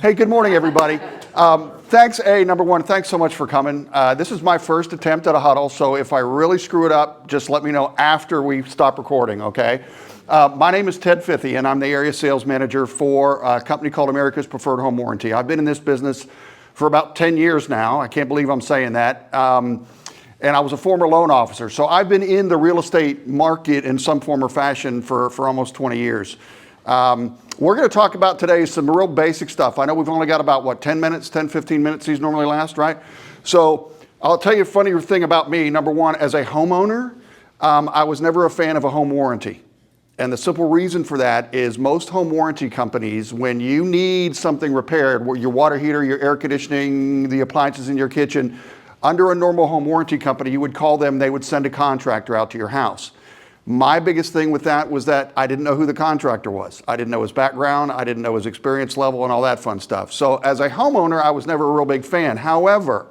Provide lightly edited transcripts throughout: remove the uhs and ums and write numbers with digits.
Hey, good morning, everybody. Number one, thanks so much for coming. This is my first attempt at a huddle, so if I really screw it up, just let me know after we stop recording, okay? My name is Ted Fithian. I'm the area sales manager for a company called America's Preferred Home Warranty. I've been in this business for about 10 years now. I can't believe I'm saying that. And I was a former loan officer. So I've been in the real estate market in some form or fashion for almost 20 years. We're going to talk about today some real basic stuff. I know we've only got about, 10 minutes, 10, 15 minutes these normally last, right? So I'll tell you a funny thing about me. Number one, as a homeowner, I was never a fan of a home warranty. And the simple reason for that is most home warranty companies, when you need something repaired, your water heater, your air conditioning, the appliances in your kitchen, under a normal home warranty company, you would call them, they would send a contractor out to your house. My biggest thing with that was that I didn't know who the contractor was. I didn't know his background. I didn't know his experience level and all that fun stuff. So as a homeowner, I was never a real big fan. However,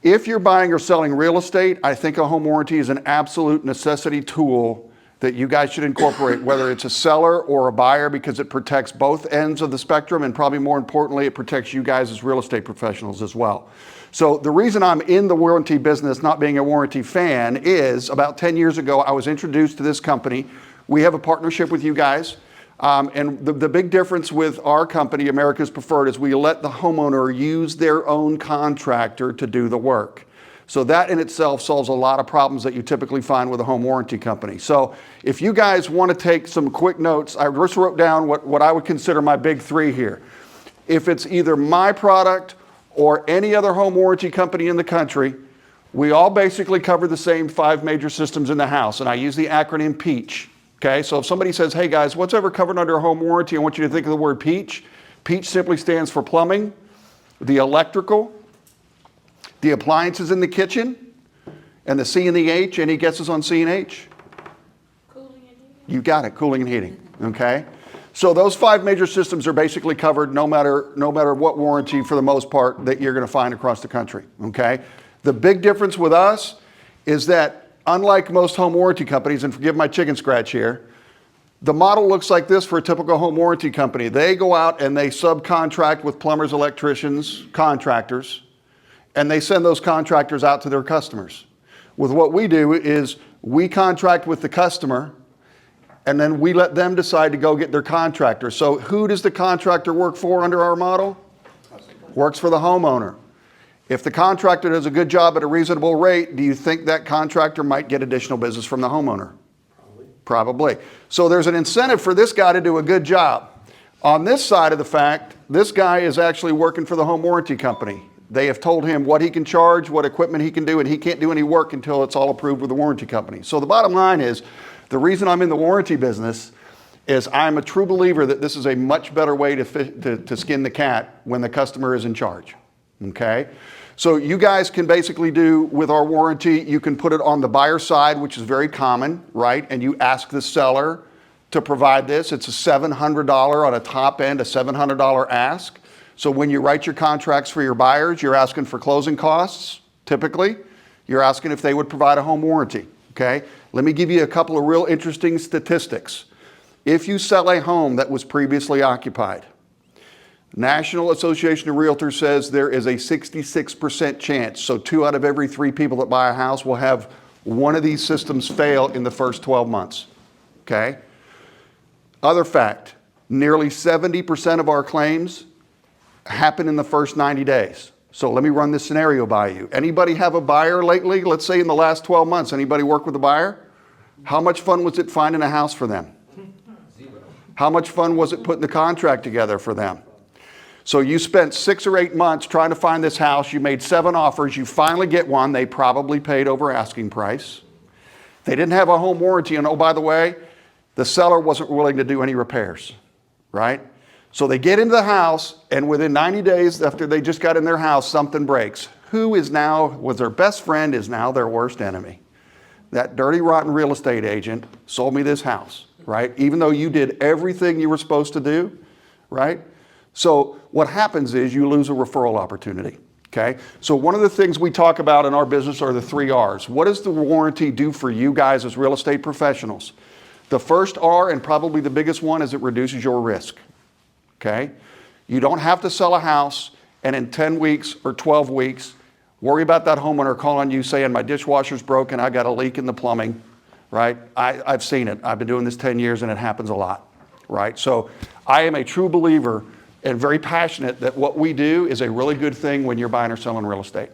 if you're buying or selling real estate, I think a home warranty is an absolute necessity tool that you guys should incorporate, whether it's a seller or a buyer, because it protects both ends of the spectrum, and probably more importantly, it protects you guys as real estate professionals as well. So the reason I'm in the warranty business, not being a warranty fan, is about 10 years ago, I was introduced to this company. We have a partnership with you guys. And the big difference with our company, America's Preferred, is we let the homeowner use their own contractor to do the work. So that in itself solves a lot of problems that you typically find with a home warranty company. So if you guys want to take some quick notes, I just wrote down what I would consider my big three here. If it's either my product or any other home warranty company in the country, we all basically cover the same 5 major systems in the house. And I use the acronym PEACH. Okay, so if somebody says, hey guys, what's ever covered under a home warranty? I want you to think of the word PEACH. PEACH simply stands for plumbing, the electrical, the appliances in the kitchen, and the C and the H. Any guesses on C and H? Cooling and heating. You got it, cooling and heating, okay? So those 5 major systems are basically covered no matter what warranty, for the most part, that you're going to find across the country, okay? The big difference with us is that unlike most home warranty companies, and forgive my chicken scratch here, the model looks like this for a typical home warranty company. They go out and they subcontract with plumbers, electricians, contractors, and they send those contractors out to their customers. With what we do is we contract with the customer, and then we let them decide to go get their contractor. So who does the contractor work for under our model? Works for the homeowner. If the contractor does a good job at a reasonable rate, do you think that contractor might get additional business from the homeowner? Probably. So there's an incentive for this guy to do a good job. On this side of the fact, this guy is actually working for the home warranty company. They have told him what he can charge, what equipment he can do, and he can't do any work until it's all approved with the warranty company. So the bottom line is, the reason I'm in the warranty business is I'm a true believer that this is a much better way to skin the cat when the customer is in charge, okay? So you guys can basically do with our warranty, you can put it on the buyer side, which is very common, right? And you ask the seller to provide this. It's a $700 on a top end, a $700 ask. So when you write your contracts for your buyers, you're asking for closing costs, typically. You're asking if they would provide a home warranty, okay? Let me give you a couple of real interesting statistics. If you sell a home that was previously occupied, National Association of Realtors says there is a 66% chance, so 2 out of every 3 people that buy a house will have one of these systems fail in the first 12 months, okay? Other fact, nearly 70% of our claims happen in the first 90 days. So let me run this scenario by you. Anybody have a buyer lately? Let's say in the last 12 months, anybody work with a buyer? How much fun was it finding a house for them? 0. How much fun was it putting the contract together for them? So you spent 6 or 8 months trying to find this house. You made 7 offers. You finally get one. They probably paid over asking price. They didn't have a home warranty. And oh, by the way, the seller wasn't willing to do any repairs, right? So they get into the house, and within 90 days after they just got in their house, something breaks. Who was their best friend is now their worst enemy. That dirty, rotten real estate agent sold me this house, right? Even though you did everything you were supposed to do, right? So what happens is you lose a referral opportunity, okay? So one of the things we talk about in our business are the 3 R's. What does the warranty do for you guys as real estate professionals? The first R, and probably the biggest one, is it reduces your risk, okay? You don't have to sell a house and in 10 weeks or 12 weeks, worry about that homeowner calling you saying, my dishwasher's broken, I got a leak in the plumbing, right? I've seen it. I've been doing this 10 years and it happens a lot, right? So I am a true believer and very passionate that what we do is a really good thing when you're buying or selling real estate,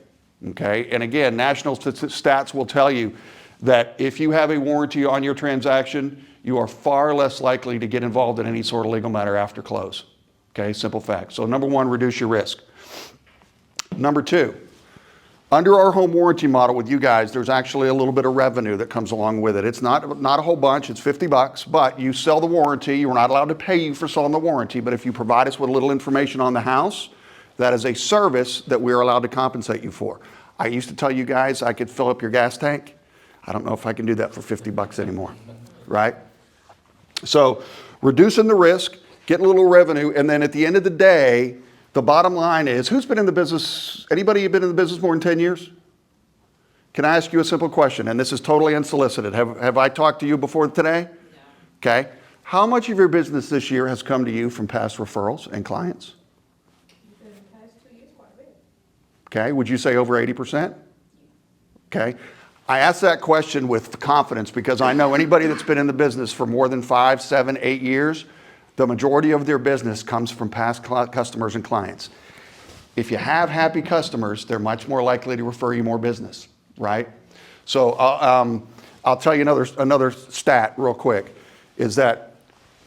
okay? And again, national stats will tell you that if you have a warranty on your transaction, you are far less likely to get involved in any sort of legal matter after close, okay? Simple fact. So number one, reduce your risk. Number two, under our home warranty model with you guys, there's actually a little bit of revenue that comes along with it. It's not a whole bunch, it's $50, but you sell the warranty. We're not allowed to pay you for selling the warranty, but if you provide us with a little information on the house, that is a service that we're allowed to compensate you for. I used to tell you guys I could fill up your gas tank. I don't know if I can do that for $50 anymore, right? So reducing the risk, getting a little revenue, and then at the end of the day, the bottom line is, who's been in the business, anybody been in the business more than 10 years? Can I ask you a simple question? And this is totally unsolicited. Have I talked to you before today? No. Okay. How much of your business this year has come to you from past referrals and clients? In the past 2 years, quite a bit. Okay. Would you say over 80%? Okay. I ask that question with confidence because I know anybody that's been in the business for more than 5, 7, 8 years, the majority of their business comes from past customers and clients. If you have happy customers, they're much more likely to refer you more business, right? So I'll tell you another stat real quick, is that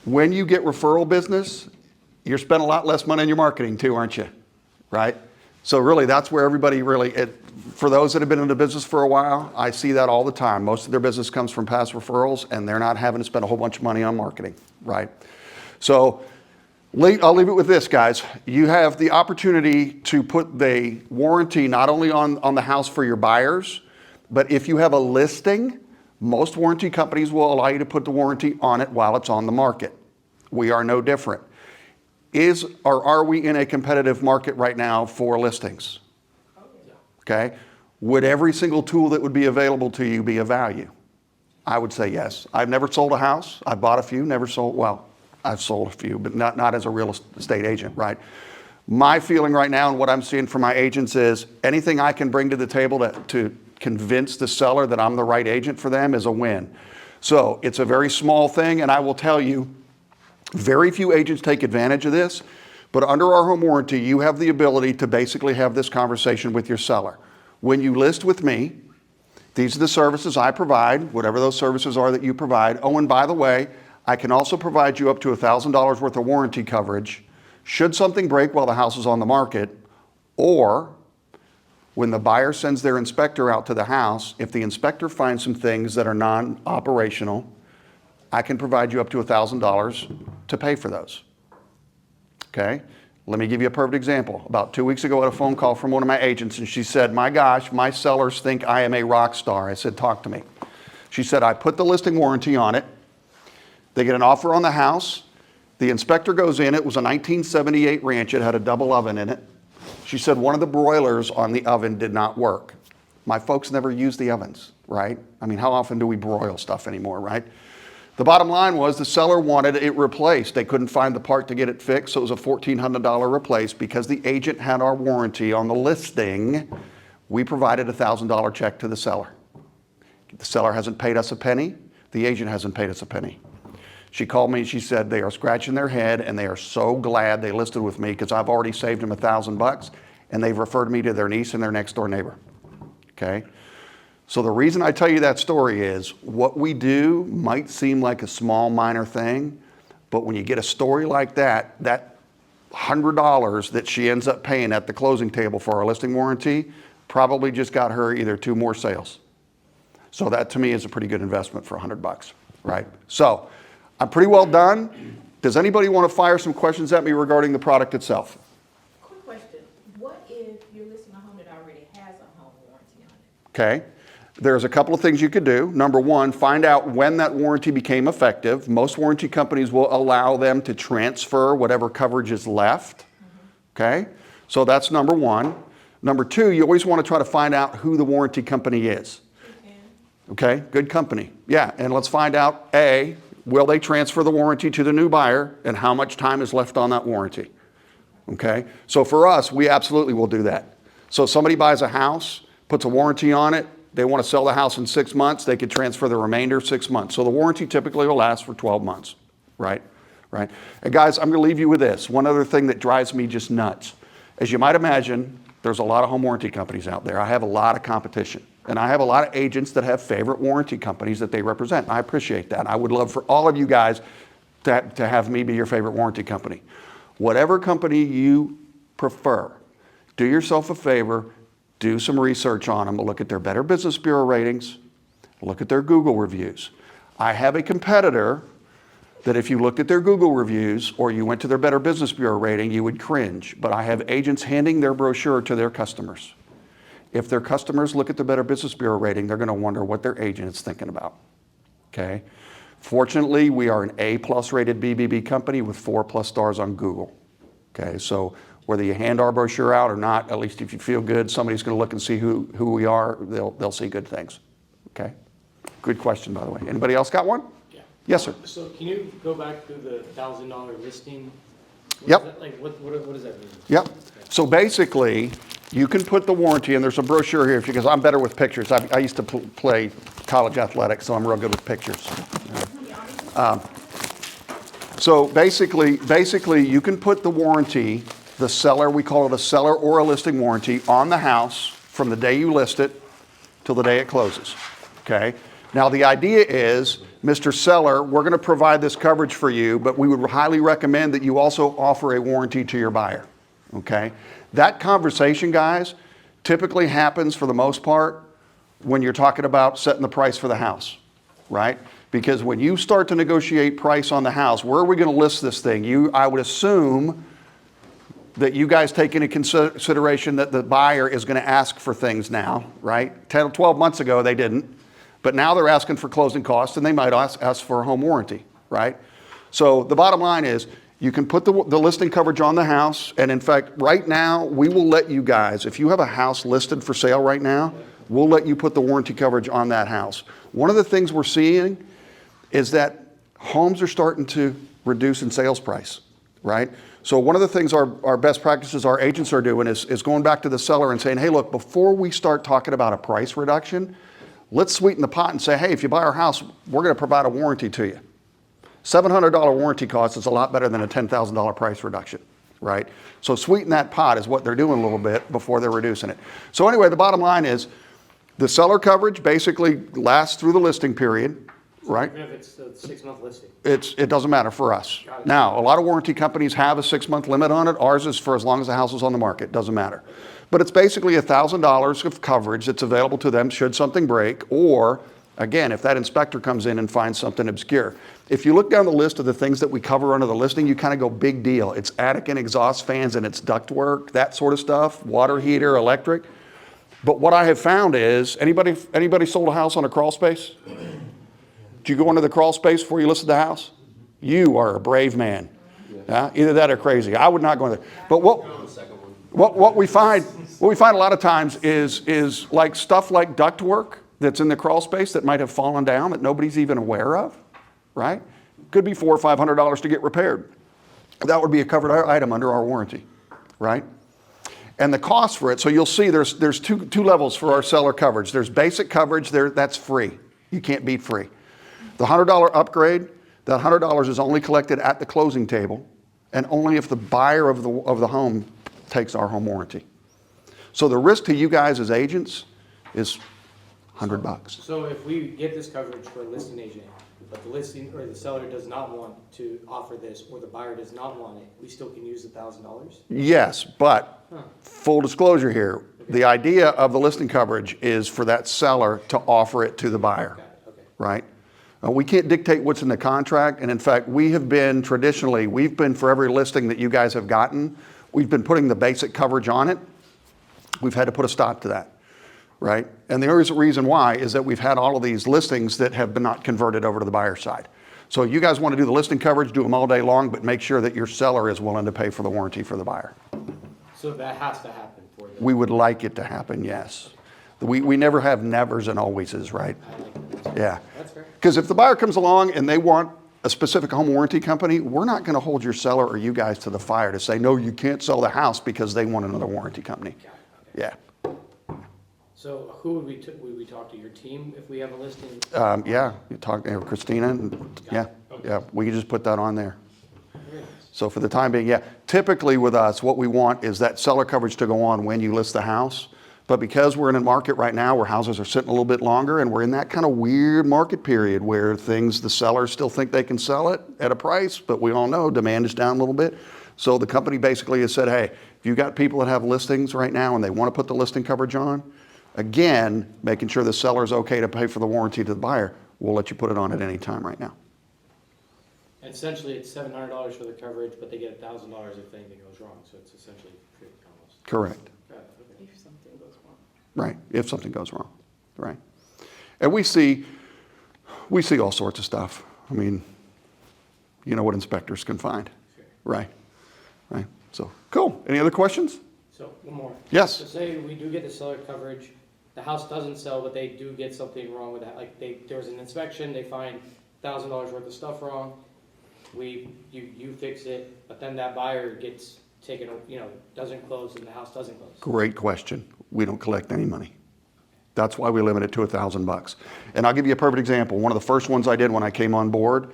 when you get referral business, you're spending a lot less money on your marketing too, aren't you? Right? So really, that's where everybody for those that have been in the business for a while, I see that all the time. Most of their business comes from past referrals and they're not having to spend a whole bunch of money on marketing, right? So I'll leave it with this, guys. You have the opportunity to put the warranty not only on the house for your buyers, but if you have a listing, most warranty companies will allow you to put the warranty on it while it's on the market. We are no different. Are we in a competitive market right now for listings? Okay. Would every single tool that would be available to you be of value? I would say yes. I've never sold a house. I've bought a few, never sold, well, I've sold a few, but not as a real estate agent, right? My feeling right now and what I'm seeing from my agents is anything I can bring to the table to convince the seller that I'm the right agent for them is a win. So it's a very small thing, and I will tell you, very few agents take advantage of this, but under our home warranty, you have the ability to basically have this conversation with your seller. When you list with me, these are the services I provide, whatever those services are that you provide. Oh, and by the way, I can also provide you up to $1,000 worth of warranty coverage should something break while the house is on the market, or when the buyer sends their inspector out to the house, if the inspector finds some things that are non-operational, I can provide you up to $1,000 to pay for those. Okay? Let me give you a perfect example. About 2 weeks ago, I had a phone call from one of my agents, and she said, my gosh, my sellers think I am a rock star. I said, talk to me. She said, I put the listing warranty on it. They get an offer on the house. The inspector goes in. It was a 1978 ranch. It had a double oven in it. She said one of the broilers on the oven did not work. My folks never use the ovens, right? I mean, how often do we broil stuff anymore, right? The bottom line was the seller wanted it replaced. They couldn't find the part to get it fixed, so it was a $1,400 replace. Because the agent had our warranty on the listing, we provided a $1,000 check to the seller. The seller hasn't paid us a penny. The agent hasn't paid us a penny. She called me and she said they are scratching their head and they are so glad they listed with me because I've already saved them $1,000 and they've referred me to their niece and their next door neighbor. Okay? So the reason I tell you that story is what we do might seem like a small minor thing, but when you get a story like that, that $100 that she ends up paying at the closing table for our listing warranty probably just got her either 2 more sales. So that to me is a pretty good investment for $100, right? So I'm pretty well done. Does anybody want to fire some questions at me regarding the product itself? Quick question. What if you're listing a home that already has a home warranty on it? Okay. There's a couple of things you could do. Number one, find out when that warranty became effective. Most warranty companies will allow them to transfer whatever coverage is left. Okay. So that's number one. Number two, you always want to try to find out who the warranty company is. Okay. Good company. Yeah. And let's find out, will they transfer the warranty to the new buyer and how much time is left on that warranty? Okay? So for us, we absolutely will do that. So if somebody buys a house, puts a warranty on it, they want to sell the house in 6 months, they could transfer the remainder 6 months. So the warranty typically will last for 12 months, right? Right? And guys, I'm going to leave you with this. One other thing that drives me just nuts. As you might imagine, there's a lot of home warranty companies out there. I have a lot of competition. And I have a lot of agents that have favorite warranty companies that they represent. I appreciate that. I would love for all of you guys to have me be your favorite warranty company. Whatever company you prefer, do yourself a favor, do some research on them, look at their Better Business Bureau ratings, look at their Google reviews. I have a competitor that if you looked at their Google reviews or you went to their Better Business Bureau rating, you would cringe. But I have agents handing their brochure to their customers. If their customers look at the Better Business Bureau rating, they're going to wonder what their agent is thinking about. Okay? Fortunately, we are an A+ rated BBB company with 4+ stars on Google. Okay, so whether you hand our brochure out or not, at least if you feel good, somebody's going to look and see who we are. They'll see good things. Okay? Good question, by the way. Anybody else got one? Yeah. Yes, sir. So can you go back to the $1,000 listing? Yep. What does that mean? Yep. So basically, you can put the warranty, and there's a brochure here because I'm better with pictures. I used to play college athletics, so I'm real good with pictures. So basically, you can put the warranty, the seller, we call it a seller or a listing warranty, on the house from the day you list it till the day it closes. Okay? Now the idea is, Mr. Seller, we're going to provide this coverage for you, but we would highly recommend that you also offer a warranty to your buyer. Okay? That conversation, guys, typically happens for the most part when you're talking about setting the price for the house, right? Because when you start to negotiate price on the house, where are we going to list this thing? I would assume that you guys take into consideration that the buyer is going to ask for things now, right? 10 or 12 months ago, they didn't. But now they're asking for closing costs, and they might ask for a home warranty, right? So the bottom line is, you can put the listing coverage on the house, and in fact, right now, we will let you guys, if you have a house listed for sale right now, we'll let you put the warranty coverage on that house. One of the things we're seeing is that homes are starting to reduce in sales price, right? So one of the things our best practices our agents are doing is going back to the seller and saying, hey, look, before we start talking about a price reduction, let's sweeten the pot and say, hey, if you buy our house, we're going to provide a warranty to you. $700 warranty cost is a lot better than a $10,000 price reduction, right? So sweeten that pot is what they're doing a little bit before they're reducing it. So anyway, the bottom line is the seller coverage basically lasts through the listing period, right? Even if it's a 6-month listing? It doesn't matter for us. Now, a lot of warranty companies have a 6-month limit on it. Ours is for as long as the house is on the market. Doesn't matter. But it's basically $1,000 of coverage that's available to them should something break, or, again, if that inspector comes in and finds something obscure. If you look down the list of the things that we cover under the listing, you kind of go big deal. It's attic and exhaust fans and it's ductwork, that sort of stuff, water heater, electric. But what I have found is, anybody sold a house on a crawl space? Did you go into the crawl space before you listed the house? You are a brave man. Either that or crazy. I would not go in there. But what we find a lot of times is like stuff like ductwork that's in the crawl space that might have fallen down that nobody's even aware of, right? Could be $400 or $500 to get repaired. That would be a covered item under our warranty, right? And the cost for it, so you'll see there's two levels for our seller coverage. There's basic coverage, that's free. You can't beat free. The $100 upgrade, that $100 is only collected at the closing table and only if the buyer of the home takes our home warranty. So the risk to you guys as agents is $100. So if we get this coverage for a listing agent, but the listing or the seller does not want to offer this, or the buyer does not want it, we still can use the $1,000? Yes, but full disclosure here, the idea of the listing coverage is for that seller to offer it to the buyer, right? We can't dictate what's in the contract, and in fact, we've been for every listing that you guys have gotten, we've been putting the basic coverage on it. We've had to put a stop to that, right? And the only reason why is that we've had all of these listings that have been not converted over to the buyer side. So you guys want to do the listing coverage, do them all day long, but make sure that your seller is willing to pay for the warranty for the buyer. So that has to happen for them? We would like it to happen, yes. We never have nevers and alwayses, right? I like that. Yeah. That's fair. Because if the buyer comes along and they want a specific home warranty company, we're not going to hold your seller or you guys to the fire to say, no, you can't sell the house because they want another warranty company. Yeah. So who would we talk to? Your team if we have a listing? Yeah, you talk to Christina, and yeah, yeah, we can just put that on there. Very nice. So for the time being, yeah, typically with us, what we want is that seller coverage to go on when you list the house. But because we're in a market right now where houses are sitting a little bit longer and we're in that kind of weird market period where the sellers still think they can sell it at a price, but we all know demand is down a little bit. So the company basically has said, hey, if you've got people that have listings right now and they want to put the listing coverage on, again, making sure the seller's okay to pay for the warranty to the buyer, we'll let you put it on at any time right now. And essentially, it's $700 for the coverage, but they get $1,000 if anything goes wrong. So it's essentially free almost. Correct. Got it, okay. If something goes wrong. Right, if something goes wrong, right. And we see all sorts of stuff. I mean, you know what inspectors can find, Sure. right, right. So, cool. Any other questions? So one more. Yes. So say we do get the seller coverage, the house doesn't sell, but they do get something wrong with that. Like there was an inspection, they find $1,000 worth of stuff wrong. You fix it, but then that buyer gets taken, doesn't close and the house doesn't close. Great question. We don't collect any money. That's why we limit it to $1,000. And I'll give you a perfect example. One of the first ones I did when I came on board,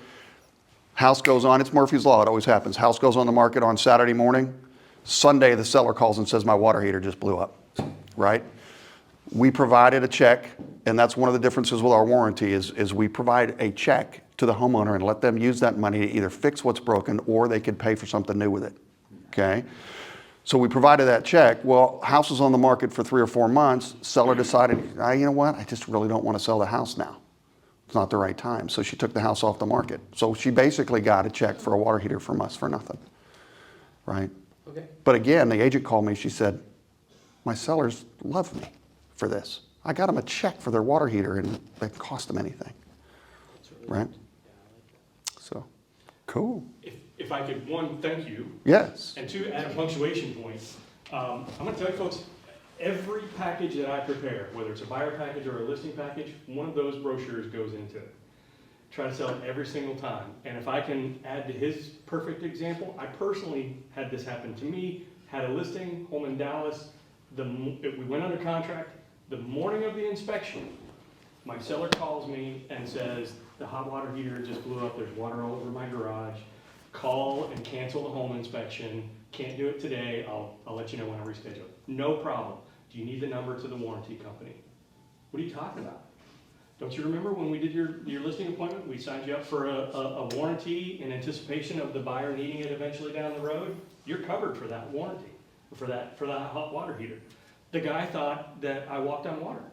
house goes on, it's Murphy's Law, it always happens. House goes on the market on Saturday morning. Sunday, the seller calls and says, my water heater just blew up, right? We provided a check, and that's one of the differences with our warranty is we provide a check to the homeowner and let them use that money to either fix what's broken or they could pay for something new with it, okay? So we provided that check. Well, house was on the market for 3 or 4 months. Seller decided, you know what, I just really don't want to sell the house now. It's not the right time. So she took the house off the market. So she basically got a check for a water heater from us for nothing, right? Okay. But again, the agent called me, she said, my sellers love me for this. I got them a check for their water heater and it didn't cost them anything, That's really right? good. Yeah, I like that. So, cool. If I could, one, thank you, Yes. and two, add a punctuation point. I'm gonna tell you folks, every package that I prepare, whether it's a buyer package or a listing package, one of those brochures goes into it. Try to sell it every single time. And if I can add to his perfect example, I personally had this happen to me, had a listing, home in Dallas. We went under contract. The morning of the inspection, my seller calls me and says, the hot water heater just blew up, there's water all over my garage. Call and cancel the home inspection. Can't do it today, I'll let you know when I reschedule. No problem. Do you need the number to the warranty company? What are you talking about? Don't you remember when we did your listing appointment, we signed you up for a warranty in anticipation of the buyer needing it eventually down the road? You're covered for that warranty, for that hot water heater. The guy thought that I walked on water.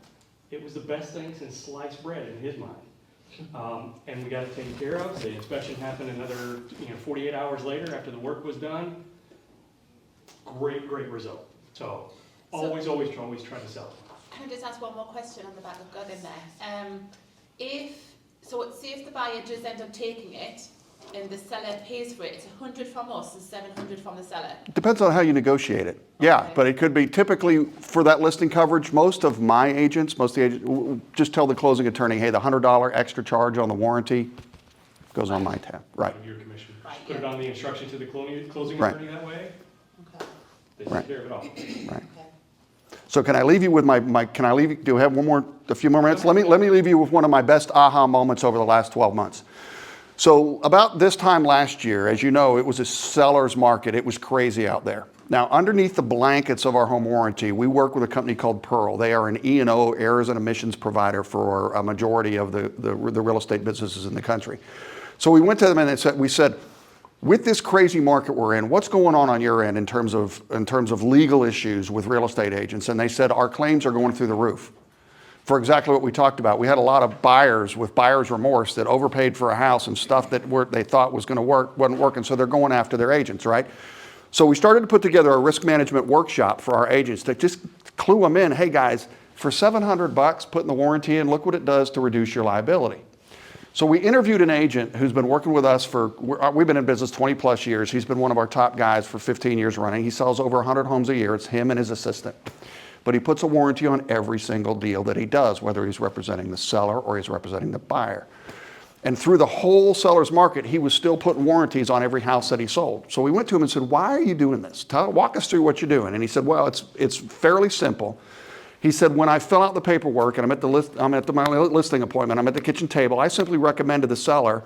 It was the best thing since sliced bread in his mind. And we got it taken care of. The inspection happened another 48 hours later after the work was done. Great result. So always try to sell it. Can I just ask one more question on the back of got in there? Say if the buyer does end up taking it and the seller pays for it, it's 100 from us and 700 from the seller. Depends on how you negotiate it. Yeah, Okay. but it could be typically for that listing coverage, most of the agents just tell the closing attorney, hey, the $100 extra charge on the warranty goes on my tab. Right. Your commission. Right, Put it yeah. on the instruction to the closing Right. attorney that way. Okay. They take Right. care of it all. Right. Okay. So can I leave you with do I have a few more minutes? Let me leave you with one of my best aha moments over the last 12 months. So about this time last year, as you know, it was a seller's market. It was crazy out there. Now, underneath the blankets of our home warranty, we work with a company called Pearl. They are an E&O, errors and emissions provider for a majority of the real estate businesses in the country. So we went to them and we said, with this crazy market we're in, what's going on your end in terms of legal issues with real estate agents? And they said, our claims are going through the roof. For exactly what we talked about. We had a lot of buyers with buyer's remorse that overpaid for a house and stuff that they thought was going to work, wasn't working, so they're going after their agents, right? So we started to put together a risk management workshop for our agents to just clue them in, hey guys, for $700 putting the warranty in, look what it does to reduce your liability. So we interviewed an agent who's been working with us we've been in business 20 plus years. He's been one of our top guys for 15 years running. He sells over 100 homes a year. It's him and his assistant. But he puts a warranty on every single deal that he does, whether he's representing the seller or he's representing the buyer. And through the whole seller's market, he was still putting warranties on every house that he sold. So we went to him and said, why are you doing this? Walk us through what you're doing. And he said, well, it's fairly simple. He said, when I fill out the paperwork and I'm at my listing appointment, I'm at the kitchen table, I simply recommend to the seller,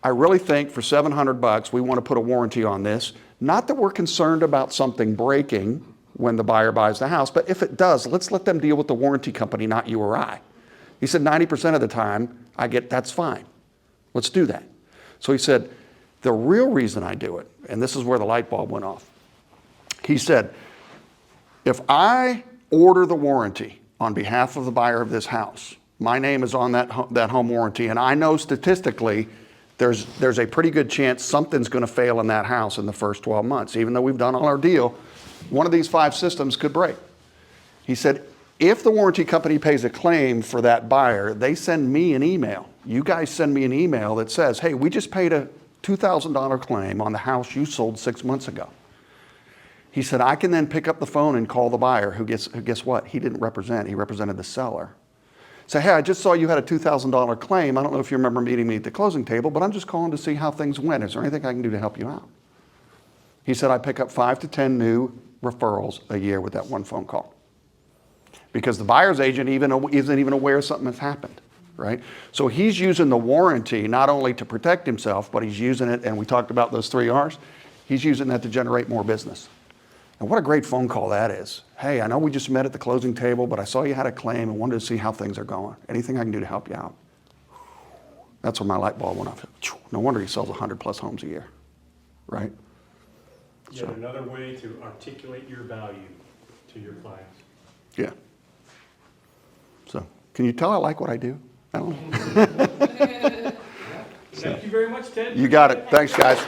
I really think for $700 we want to put a warranty on this. Not that we're concerned about something breaking when the buyer buys the house, but if it does, let's let them deal with the warranty company, not you or I. He said 90% of the time, that's fine. Let's do that. So he said, the real reason I do it, and this is where the light bulb went off. He said, if I order the warranty on behalf of the buyer of this house, my name is on that home warranty, and I know statistically there's a pretty good chance something's going to fail in that house in the first 12 months. Even though we've done all our deal, one of these 5 systems could break. He said, if the warranty company pays a claim for that buyer, they send me an email. You guys send me an email that says, hey, we just paid a $2,000 claim on the house you sold 6 months ago. He said, I can then pick up the phone and call the buyer who guess what? He didn't represent, he represented the seller. Say, hey, I just saw you had a $2,000 claim. I don't know if you remember meeting me at the closing table, but I'm just calling to see how things went. Is there anything I can do to help you out? He said, I pick up 5 to 10 new referrals a year with that one phone call. Because the buyer's agent isn't even aware something has happened, right? So he's using the warranty not only to protect himself, but he's using it, and we talked about those 3 R's, he's using that to generate more business. And what a great phone call that is. Hey, I know we just met at the closing table, but I saw you had a claim and wanted to see how things are going. Anything I can do to help you out? That's when my light bulb went off. No wonder he sells 100+ homes a year, right? Yet another way to articulate your value to your clients. Yeah. So, can you tell I like what I do? I don't know. Thank you very much, Ted. You got it. Thanks, guys.